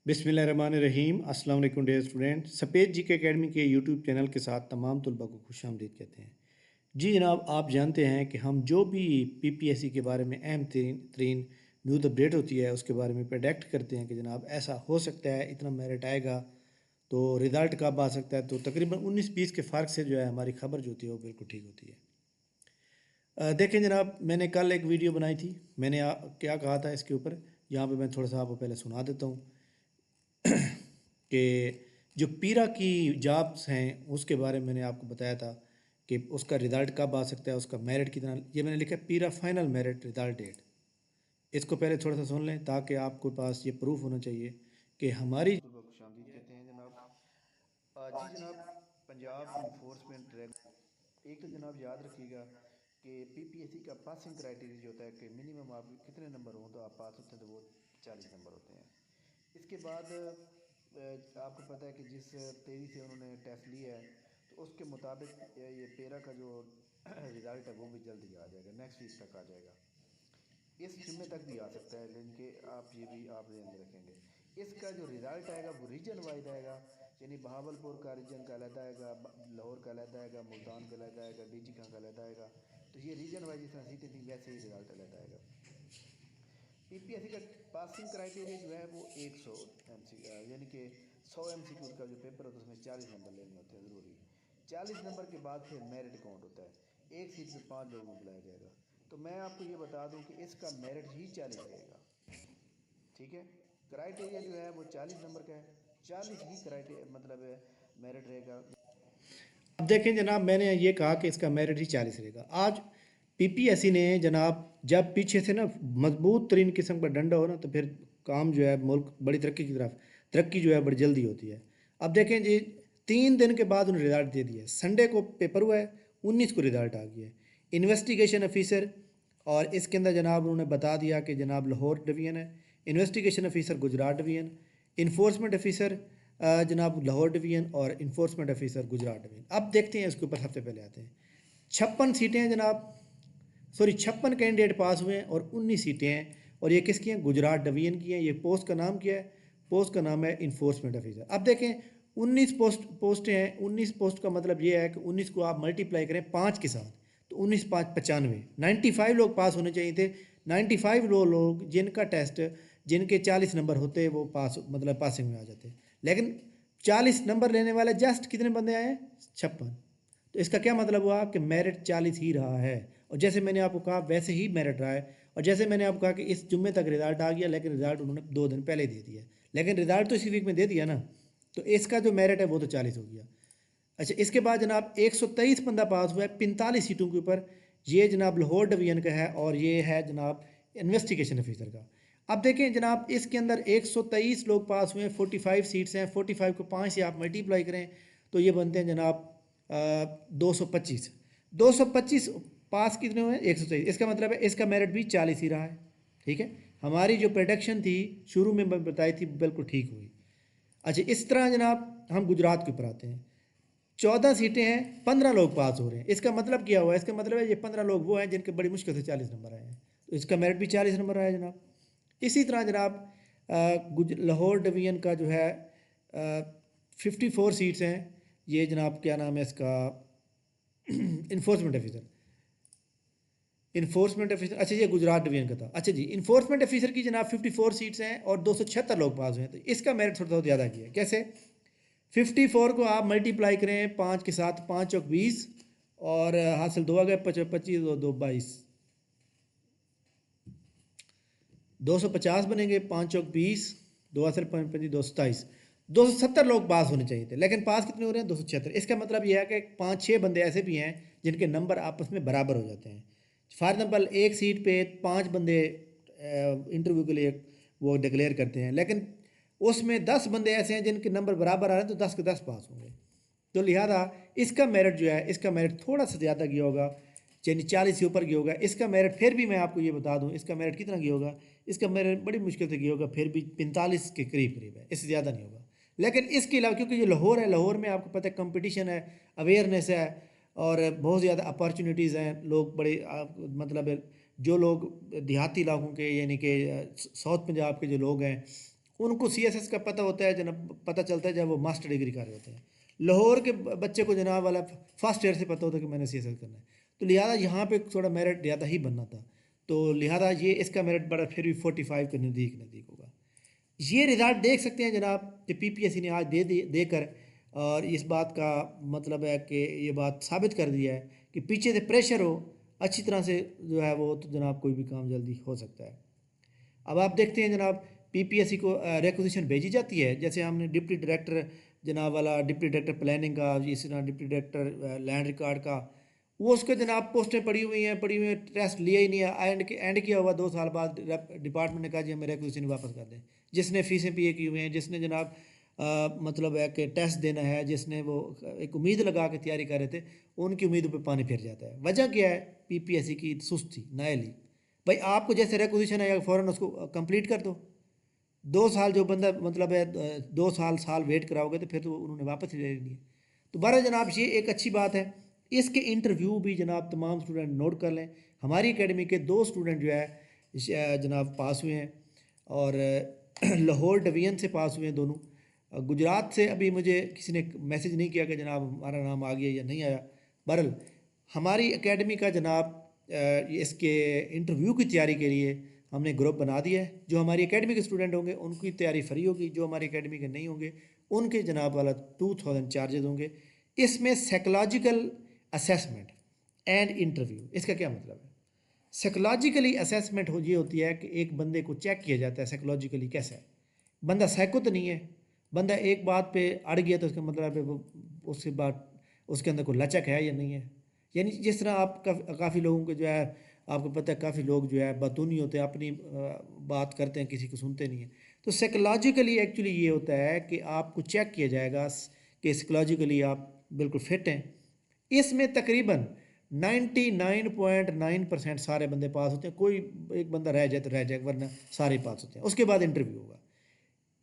बिस्मिल्लाहिर्रहमानिर्रहीम। अस्सलाम वालेकुम डियर स्टूडेंट। सफ़ेद जी के अकेडमी के यूट्यूब चैनल के साथ तमाम तलबा को खुशामदीद कहते हैं। जी जनाब, आप जानते हैं कि हम जो भी पीपीएससी के बारे में अहम तरीन न्यूज़ अपडेट होती है उसके बारे में प्रेडिक्ट करते हैं कि जनाब ऐसा हो सकता है, इतना मेरिट आएगा, तो रिज़ल्ट कब आ सकता है। तो तकरीबन 19-20 के फ़र्क से जो है हमारी खबर जो होती है वो बिल्कुल ठीक होती है। देखें जनाब, मैंने कल एक वीडियो बनाई थी। मैंने क्या कहा था इसके ऊपर, यहाँ पे मैं थोड़ा सा आपको पहले सुना देता हूँ कि जो पीरा की जॉब्स हैं उसके बारे में मैंने आपको बताया था कि उसका रिज़ल्ट कब आ सकता है, उसका मेरिट कितना। ये मैंने लिखा पीरा फाइनल मेरिट रिज़ल्ट डेट। इसको पहले थोड़ा सा सुन लें ताकि आपके पास ये प्रूफ होना चाहिए कि हमारी तलबा को खुशामदीद कहते हैं जनाब। जी जनाब, पंजाब इन्फोर्समेंट एक तो जनाब याद रखिएगा कि पीपीएससी का पासिंग क्राइटेरिया जो होता है कि मिनिमम आप कितने नंबर हों तो आप पास होते हैं, तो वो 40 नंबर होते हैं। इसके बाद आपको पता है कि जिस तेज़ी से उन्होंने टेस्ट लिया है तो उसके मुताबिक ये पेरा का जो रिज़ल्ट है वो भी जल्दी आ जाएगा, नेक्स्ट वीक तक आ जाएगा। इस जुम्मे तक भी आ सकता है, लेकिन कि आप ये भी आप ध्यान में रखेंगे। इसका जो रिज़ल्ट आएगा वो रीजन वाइज आएगा, यानी बहावलपुर का रीजन का अलग आएगा, लाहौर का अलग आएगा, मुल्तान का अलग आएगा, डीजी खां का अलग आएगा। तो ये रीजन वाइज जिस तरह सीटें थी वैसे ही रिज़ल्ट अलग आएगा। पीपीएससी का पासिंग क्राइटेरिया जो है वो 100 एमसी यानी कि 100 MCQ का जो पेपर होता है उसमें 40 नंबर लेने होते हैं ज़रूरी। 40 नंबर के बाद फिर मेरिट काउंट होता है, एक सीट पे 5 लोगों को बुलाया जाएगा। तो मैं आपको ये बता दूं कि इसका मेरिट ही 40 रहेगा। ठीक है, क्राइटेरिया जो है वो 40 नंबर का है, 40 ही क्राइटेरिया मतलब मेरिट रहेगा। अब देखें जनाब, मैंने ये कहा कि इसका मेरिट ही 40 रहेगा। आज पीपीएससी ने जनाब जब पीछे से ना मजबूत तरीन किस्म का डंडा हो ना तो फिर काम जो है मुल्क बड़ी तरक्की की तरफ, तरक्की जो है बड़ी जल्दी होती है। अब देखें जी, 3 दिन के बाद उन्होंने रिज़ल्ट दे दिया। संडे को पेपर हुआ है, 19 को रिज़ल्ट आ गया है। इन्वेस्टिगेशन ऑफिसर, और इसके अंदर जनाब उन्होंने बता दिया कि जनाब लाहौर डिवीज़न है, investigation officer Gujarat division, enforcement officer जनाब लाहौर डिवीज़न, और इन्फोर्समेंट ऑफिसर गुजरात डिवीज़न। अब देखते हैं इसके ऊपर, सबसे पहले आते हैं 56 सीटें हैं जनाब, सॉरी 56 कैंडिडेट पास हुए हैं और 19 सीटें हैं। और ये किसकी हैं? गुजरात डिवीज़न की हैं। ये पोस्ट का नाम क्या है? पोस्ट का नाम है इन्फोर्समेंट ऑफिसर। अब देखें 19 पोस्टें हैं। 19 पोस्ट का मतलब ये है कि 19 को आप मल्टीप्लाई करें 5 के साथ, तो 19 5 95, 95 लोग पास होने चाहिए थे। 95 लोग जिनका टेस्ट, जिनके 40 नंबर होते वो पास मतलब पासिंग में आ जाते, लेकिन 40 नंबर लेने वाले जस्ट कितने बंदे आए हैं? 56। तो इसका क्या मतलब हुआ कि मेरिट 40 ही रहा है। और जैसे मैंने आपको कहा वैसे ही मेरिट रहा है। और जैसे मैंने आपको कहा कि इस जुम्मे तक रिजल्ट आ गया, लेकिन रिजल्ट उन्होंने 2 दिन पहले दे दिया, लेकिन रिजल्ट तो इसी वीक में दे दिया ना, तो इसका जो मेरिट है वो तो 40 हो गया। अच्छा, इसके बाद जनाब 123 बंदा पास हुआ है 45 सीटों के ऊपर। ये जनाब लाहौर डिवीज़न का है और ये है जनाब इन्वेस्टिगेशन ऑफिसर का। अब देखें जनाब, इसके अंदर 123 लोग पास हुए हैं, 45 सीट्स हैं। 45 को 5 से आप मल्टीप्लाई करें तो ये बनते हैं जनाब 225। 225 पास कितने हुए? 123। इसका मतलब है इसका मेरिट भी 40 ही रहा है। ठीक है, हमारी जो प्रोडक्शन थी शुरू में बताई थी बिल्कुल ठीक हुई। अच्छा, इस तरह जनाब हम गुजरात के ऊपर आते हैं। 14 सीटें हैं, 15 लोग पास हो रहे हैं। इसका मतलब क्या हुआ? इसका मतलब है ये 15 लोग वो हैं जिनके बड़ी मुश्किल से 40 नंबर आए हैं, तो इसका मेरिट भी 40 नंबर आया जनाब। इसी तरह जनाब लाहौर डिवीज़न का जो है 54 सीट्स हैं। ये जनाब क्या नाम है इसका? Enforcement officer. इन्फोर्समेंट ऑफिसर, अच्छा ये गुजरात डिवीजन का था। अच्छा जी, इन्फोर्समेंट ऑफिसर की जनाब 54 सीट्स हैं और 276 लोग पास हुए हैं। तो इसका मेरिट थोड़ा ज़्यादा किया है। कैसे? 54 को आप मल्टीप्लाई करें 5 के साथ, 5 चौक 20, और हासिल 2 आ गए, 25 और 2 22, 250 बनेंगे। 5 चौक 20, 2 हासिल 5 25 227, 270 लोग पास होने चाहिए थे, लेकिन पास कितने हो रहे हैं? 276। इसका मतलब यह है कि 5-6 बंदे ऐसे भी हैं जिनके नंबर आपस में बराबर हो जाते हैं। फॉर एग्जाम्पल एक सीट पे 5 बंदे इंटरव्यू के लिए वो डिक्लेयर करते हैं, लेकिन उसमें 10 बंदे ऐसे हैं जिनके नंबर बराबर आ रहे हैं, तो 10 के 10 पास होंगे। तो लिहाजा इसका मेरिट जो है, इसका मेरिट थोड़ा सा ज़्यादा गया होगा, यानी 40 से ऊपर गया होगा। इसका मेरिट फिर भी मैं आपको ये बता दूं, इसका मेरिट कितना गया होगा? इसका मेरिट बड़ी मुश्किल से गया होगा, फिर भी 45 के करीब करीब है, इससे ज़्यादा नहीं होगा। लेकिन इसके अलावा क्योंकि ये लाहौर है, लाहौर में आपको पता है कंपटीशन है, अवेयरनेस है, और बहुत ज़्यादा अपॉर्चुनिटीज़ हैं। लोग बड़े मतलब जो लोग देहाती इलाकों के यानी कि साउथ पंजाब के जो लोग हैं उनको CSS का पता होता है जनाब, पता चलता है जब वो मास्टर डिग्री कर रहे होते हैं। लाहौर के बच्चे को जनाब वाला फर्स्ट ईयर से पता होता है कि मैंने CSS करना है, तो लिहाजा यहाँ पे थोड़ा मेरिट ज़्यादा ही बनना था, तो लिहाजा ये इसका मेरिट बड़ा फिर भी 45 के नज़दीक नज़दीक होगा। ये रिज़ल्ट देख सकते हैं जनाब कि PPSC ने आज देकर और इस बात का मतलब है कि ये बात साबित कर दिया है कि पीछे से प्रेशर हो अच्छी तरह से जो है वो, तो जनाब कोई भी काम जल्दी हो सकता है। अब आप देखते हैं जनाब PPSC को रिक्वेजिशन भेजी जाती है, जैसे हमने डिप्टी डायरेक्टर जनाब वाला, डिप्टी डायरेक्टर प्लानिंग का, इस तरह डिप्टी डायरेक्टर लैंड रिकॉर्ड का, वो उसके जनाब पोस्टें पड़ी हुई हैं, टेस्ट लिया ही नहीं है, एंड किया हुआ 2 साल बाद डिपार्टमेंट ने कहा जी हमें रिक्वेजिशन वापस कर दें। जिसने फीसें पे की हुई हैं, जिसने जनाब मतलब है कि टेस्ट देना है, जिसने वो एक उम्मीद लगा के तैयारी कर रहे थे, उनकी उम्मीदों पे पानी फिर जाता है। वजह क्या है? PPSC की सुस्ती, नाअहली। भाई आपको जैसे रिक्वेजिशन है फ़ौरन उसको कंप्लीट कर दो। 2 साल जो बंदा मतलब है 2 साल वेट कराओगे तो फिर तो उन्होंने वापस ले लेनी है। तो बहरहाल जनाब ये एक अच्छी बात है। इसके इंटरव्यू भी जनाब तमाम स्टूडेंट नोट कर लें। हमारी एकेडमी के 2 स्टूडेंट जो है जनाब पास हुए हैं, और लाहौर डिवीज़न से पास हुए हैं दोनों। गुजरात से अभी मुझे किसी ने मैसेज नहीं किया कि जनाब हमारा नाम आ गया या नहीं आया। बहरहाल हमारी एकेडमी का जनाब इसके इंटरव्यू की तैयारी के लिए हमने ग्रुप बना दिया है। जो हमारी एकेडमी के स्टूडेंट होंगे उनकी तैयारी फ्री होगी, जो हमारी एकेडमी के नहीं होंगे उनके जनाब वाला 2000 चार्जेस होंगे। इसमें साइकोलॉजिकल असेसमेंट एंड इंटरव्यू, इसका क्या मतलब है? साइकोलॉजिकली असेसमेंट ये होती है कि एक बंदे को चेक किया जाता है साइकोलॉजिकली कैसा है बंदा, साइको तो नहीं है, बंदा एक बात पे अड़ गया तो उसका मतलब है वो उसके बाद उसके अंदर कोई लचक है या नहीं है। यानी जिस तरह आप काफ़ी लोगों के जो है, आपको पता है काफ़ी लोग जो है बतूनी होते हैं, अपनी बात करते हैं, किसी को सुनते नहीं हैं। तो साइकोलॉजिकली एक्चुअली ये होता है कि आपको चेक किया जाएगा कि साइकोलॉजिकली आप बिल्कुल फिट हैं। इसमें तकरीबन 99.9% सारे बंदे पास होते हैं, कोई एक बंदा रह जाए तो रह जाए, वरना सारे पास होते हैं। उसके बाद इंटरव्यू होगा।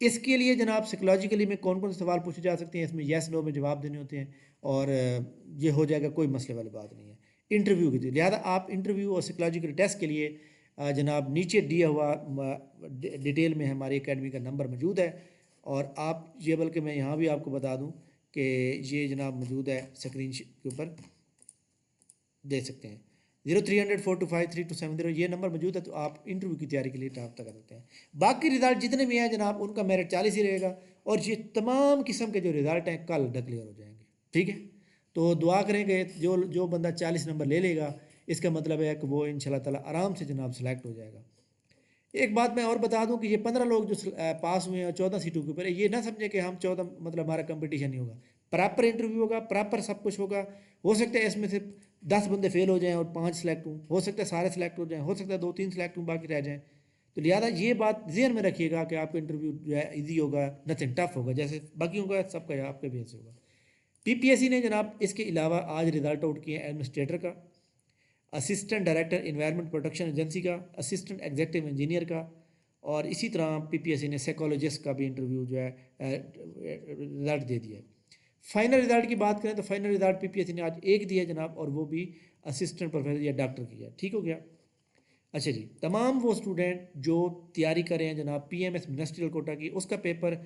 इसके लिए जनाब साइकोलॉजिकली में कौन कौन से सवाल पूछे जा सकते हैं, इसमें येस नो में जवाब देने होते हैं, और ये हो जाएगा, कोई मसले वाली बात नहीं है इंटरव्यू की। लिहाजा आप इंटरव्यू और साइकोलॉजिकल टेस्ट के लिए जनाब नीचे दिया हुआ डिटेल में हमारी एकेडमी का नंबर मौजूद है, और आप ये, बल्कि मैं यहाँ भी आपको बता दूँ कि ये जनाब मौजूद है स्क्रीन के ऊपर, देख सकते हैं 0300-425-3270 ये नंबर मौजूद है। तो आप इंटरव्यू की तैयारी के लिए रब्ता कर सकते हैं। बाकी रिज़ल्ट जितने भी हैं जनाब उनका मेरिट 40 ही रहेगा, और ये तमाम किस्म के जो रिज़ल्ट हैं कल डिक्लेयर हो जाएंगे। ठीक है, तो दुआ करेंगे जो जो बंदा 40 नंबर ले लेगा, इसका मतलब है कि वो इंशाल्लाह ताला आराम से जनाब सेलेक्ट हो जाएगा। एक बात मैं और बता दूं कि ये 15 लोग जो पास हुए हैं 14 सीटों के ऊपर, ये ना समझे कि हम 14 मतलब हमारा कंपटीशन नहीं होगा। प्रॉपर इंटरव्यू होगा, प्रॉपर सब कुछ होगा। हो सकता है इसमें से 10 बंदे फेल हो जाएं और 5 सेलेक्ट हों, हो सकता है सारे सेलेक्ट हो जाएं, हो सकता है 2-3 सेलेक्ट हों बाकी रह जाएं। तो लिहाजा ये बात ज़हन में रखिएगा कि आपका इंटरव्यू जो है ईजी होगा, नथिंग टफ होगा, जैसे बाकियों का सबका आपका भी ऐसे होगा। PPSC ने जनाब इसके अलावा आज रिजल्ट आउट किए एडमिनिस्ट्रेटर का, assistant director environment protection agency का, असिस्टेंट एग्जीक्यूटिव इंजीनियर का, और इसी तरह PPSC ने साइकोलॉजिस्ट का भी इंटरव्यू जो है रिज़ल्ट दे दिया है। फाइनल रिज़ल्ट की बात करें तो फाइनल रिज़ल्ट PPSC ने आज एक दिया जनाब, और वो भी असिस्टेंट प्रोफेसर या डॉक्टर की है। ठीक हो गया। अच्छा जी, तमाम वो स्टूडेंट जो तैयारी कर रहे हैं जनाब PMS मिनिस्ट्रियल कोटा की, उसका पेपर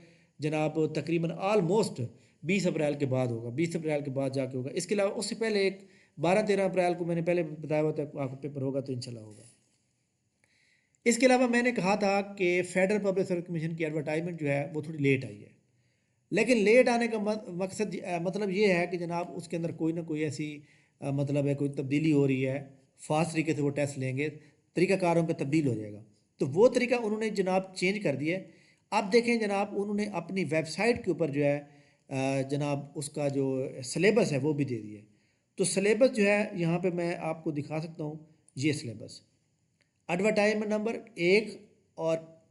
जनाब तकरीबन आलमोस्ट 20 अप्रैल के बाद होगा, 20 अप्रैल के बाद जाके होगा। इसके अलावा उससे पहले एक 12-13 अप्रैल को मैंने पहले बताया हुआ था आपको पेपर होगा, तो इंशाल्लाह होगा। इसके अलावा मैंने कहा था कि फेडरल पब्लिक सर्विस कमीशन की एडवर्टाइजमेंट जो है वो थोड़ी लेट आई है, लेकिन लेट आने का मकसद मतलब ये है कि जनाब उसके अंदर कोई ना कोई ऐसी मतलब है कोई तब्दीली हो रही है, फास्ट तरीके से वो टेस्ट लेंगे, तरीक़ाकारों पे तब्दील हो जाएगा। तो वो तरीका उन्होंने जनाब चेंज कर दिया है। अब देखें जनाब उन्होंने अपनी वेबसाइट के ऊपर जो है जनाब उसका जो सिलेबस है वो भी दे दिया है। तो सिलेबस जो है यहाँ पे मैं आपको दिखा सकता हूँ, ये सिलेबस एडवर्टाइजमेंट नंबर 1, और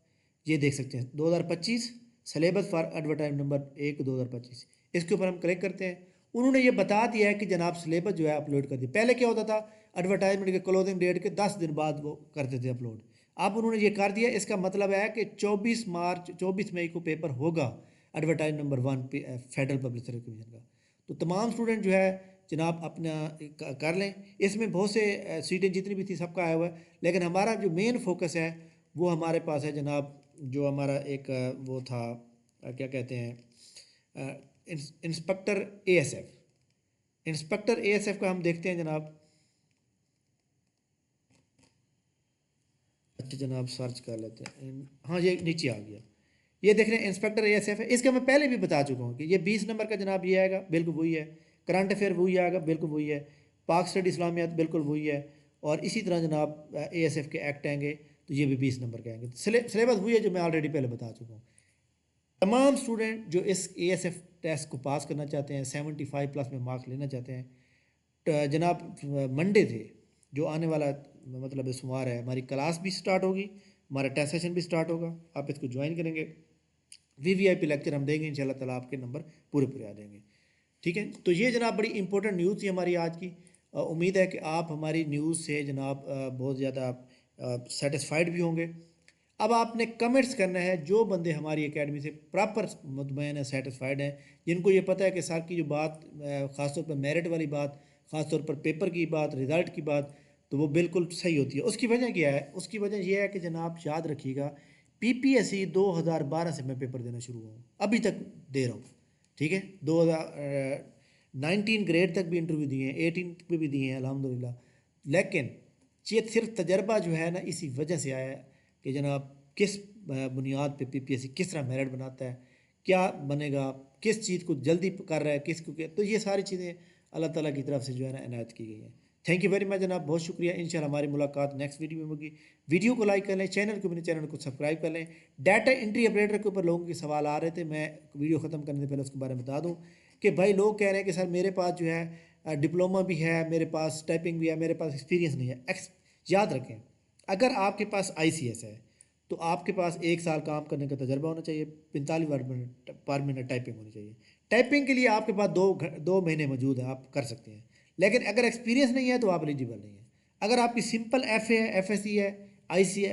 ये देख सकते हैं 2025 सिलेबस फॉर एडवर्टाइजमेंट नंबर 1 2025। इसके ऊपर हम क्लिक करते हैं। उन्होंने ये बता दिया है कि जनाब सिलेबस जो है अपलोड कर दिया। पहले क्या होता था, एडवर्टाइजमेंट के क्लोजिंग डेट के 10 दिन बाद वो करते थे अपलोड। अब उन्होंने ये कर दिया। इसका मतलब है कि 24 मई को पेपर होगा advertisement number 1 federal public service commission का। तो तमाम स्टूडेंट जो है जनाब अपना कर लें। इसमें बहुत से सीटें जितनी भी थी सबका आया हुआ है, लेकिन हमारा जो मेन फोकस है वो हमारे पास है जनाब जो हमारा एक वो था क्या कहते हैं इंस्पेक्टर एएसएफ। इंस्पेक्टर एएसएफ का हम देखते हैं जनाब। अच्छा जनाब सर्च कर लेते हैं हाँ ये नीचे आ गया। ये देख रहे हैं इंस्पेक्टर एएसएफ है। इसका मैं पहले भी बता चुका हूँ कि ये 20 नंबर का जनाब ये आएगा, बिल्कुल वही है। करंट अफेयर वही आएगा, बिल्कुल वही है। पाक स्टडी इस्लामियात बिल्कुल वही है। और इसी तरह जनाब एएसएफ के एक्ट आएंगे तो ये भी 20 नंबर के आएंगे। सिलेबस वही है जो मैं ऑलरेडी पहले बता चुका हूँ। तमाम स्टूडेंट जो इस एएसएफ टेस्ट को पास करना चाहते हैं, 75 प्लस में मार्क्स लेना चाहते हैं, जनाब मंडे थे जो आने वाला मतलब सोमवार है, हमारी क्लास भी स्टार्ट होगी, हमारा टेस्ट सेशन भी स्टार्ट होगा। आप इसको ज्वाइन करेंगे, वीवीआईपी लेक्चर हम देंगे इंशाल्लाह ताला, आपके नंबर पूरे पूरे आ जाएंगे। ठीक है, तो ये जनाब बड़ी इंपॉर्टेंट न्यूज़ थी हमारी आज की। उम्मीद है कि आप हमारी न्यूज़ से जनाब बहुत ज़्यादा सेटिस्फाइड भी होंगे। अब आपने कमेंट्स करना है जो बंदे हमारी एकेडमी से प्रॉपर मुतमईन है, सेटिस्फाइड हैं, जिनको ये पता है कि सर की जो बात ख़ासतौर पर मेरिट वाली बात, ख़ासतौर पर पेपर की बात, रिज़ल्ट की बात, तो वो बिल्कुल सही होती है। उसकी वजह क्या है? उसकी वजह यह है कि जनाब याद रखिएगा, पीपीएससी 2012 से मैं पेपर देना शुरू हुआ हूँ, अभी तक दे रहा हूँ। ठीक है, 2019 ग्रेड तक भी इंटरव्यू दिए हैं, 18 पे भी दिए हैं अल्हम्दुलिल्लाह। लेकिन ये सिर्फ तजर्बा जो है ना, इसी वजह से आया है कि जनाब किस बुनियाद पे पीपीएससी किस तरह मेरिट बनाता है, क्या बनेगा, किस चीज़ को जल्दी कर रहा है, किस को क्या, तो ये सारी चीज़ें अल्लाह ताला की तरफ से जो है ना इनायत की गई हैं। थैंक यू वेरी मच जनाब, बहुत शुक्रिया। इंशाल्लाह हमारी मुलाकात नेक्स्ट वीडियो में होगी। वीडियो को लाइक कर लें, चैनल को, मेरे चैनल को सब्सक्राइब कर लें। डाटा एंट्री ऑपरेटर के ऊपर लोगों के सवाल आ रहे थे, मैं वीडियो ख़त्म करने से पहले उसके बारे में बता दूँ कि भाई लोग कह रहे हैं कि सर मेरे पास जो है डिप्लोमा भी है, मेरे पास टाइपिंग भी है, मेरे पास एक्सपीरियंस नहीं है। याद रखें, अगर आपके पास आईसीएस है तो आपके पास 1 साल काम करने का तजर्बा होना चाहिए, 45 वर्ड पर मिनट टाइपिंग होनी चाहिए। टाइपिंग के लिए आपके पास 2 महीने मौजूद है, आप कर सकते हैं। लेकिन अगर एक्सपीरियंस नहीं है तो आप एलिजिबल नहीं है। अगर आपकी सिंपल एफ है, एफएससी है, आईसी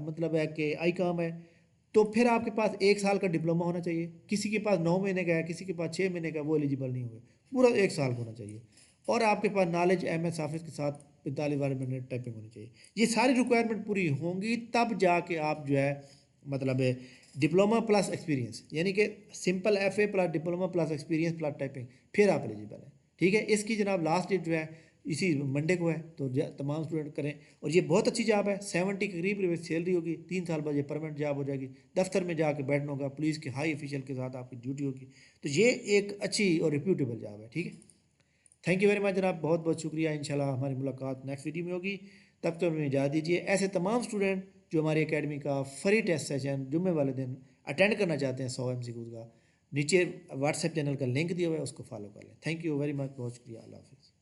मतलब है कि आई काम है, तो फिर आपके पास 1 साल का डिप्लोमा होना चाहिए। किसी के पास 9 महीने का है, किसी के पास 6 महीने का, वो एलिजिबल नहीं होंगे। पूरा 1 साल का होना चाहिए। और आपके पास नॉलेज एमएस ऑफिस के साथ 45 मिनट टाइपिंग होनी चाहिए। ये सारी रिक्वायरमेंट पूरी होंगी तब जाके आप जो है मतलब डिप्लोमा प्लस एक्सपीरियंस, यानी कि simple FA plus diploma plus experience plus typing, फिर आप एलिजिबल हैं। ठीक है, इसकी जनाब लास्ट डेट जो है इसी मंडे को है, तो तमाम स्टूडेंट करें। और ये बहुत अच्छी जॉब है, 70 के करीब सैलरी होगी, 3 साल बाद ये परमानेंट जॉब हो जाएगी, दफ्तर में जाके बैठना होगा, पुलिस के हाई ऑफिशियल के साथ आपकी ड्यूटी होगी। तो ये एक अच्छी और रिप्यूटेबल जॉब है। ठीक है, थैंक यू वेरी मच जनाब, बहुत बहुत शुक्रिया। इंशाल्लाह हमारी मुलाकात नेक्स्ट वीडियो में होगी, तब तक हमें इजाज़त दीजिए। ऐसे तमाम स्टूडेंट जो हमारी एकेडमी का फ्री टेस्ट सेशन जुम्मे वाले दिन अटेंड करना चाहते हैं 100 MCQ का, नीचे व्हाट्सएप चैनल का लिंक दिया हुआ है, उसको फॉलो कर लें। थैंक यू वेरी मच, बहुत शुक्रिया, अल्लाह हाफिज़।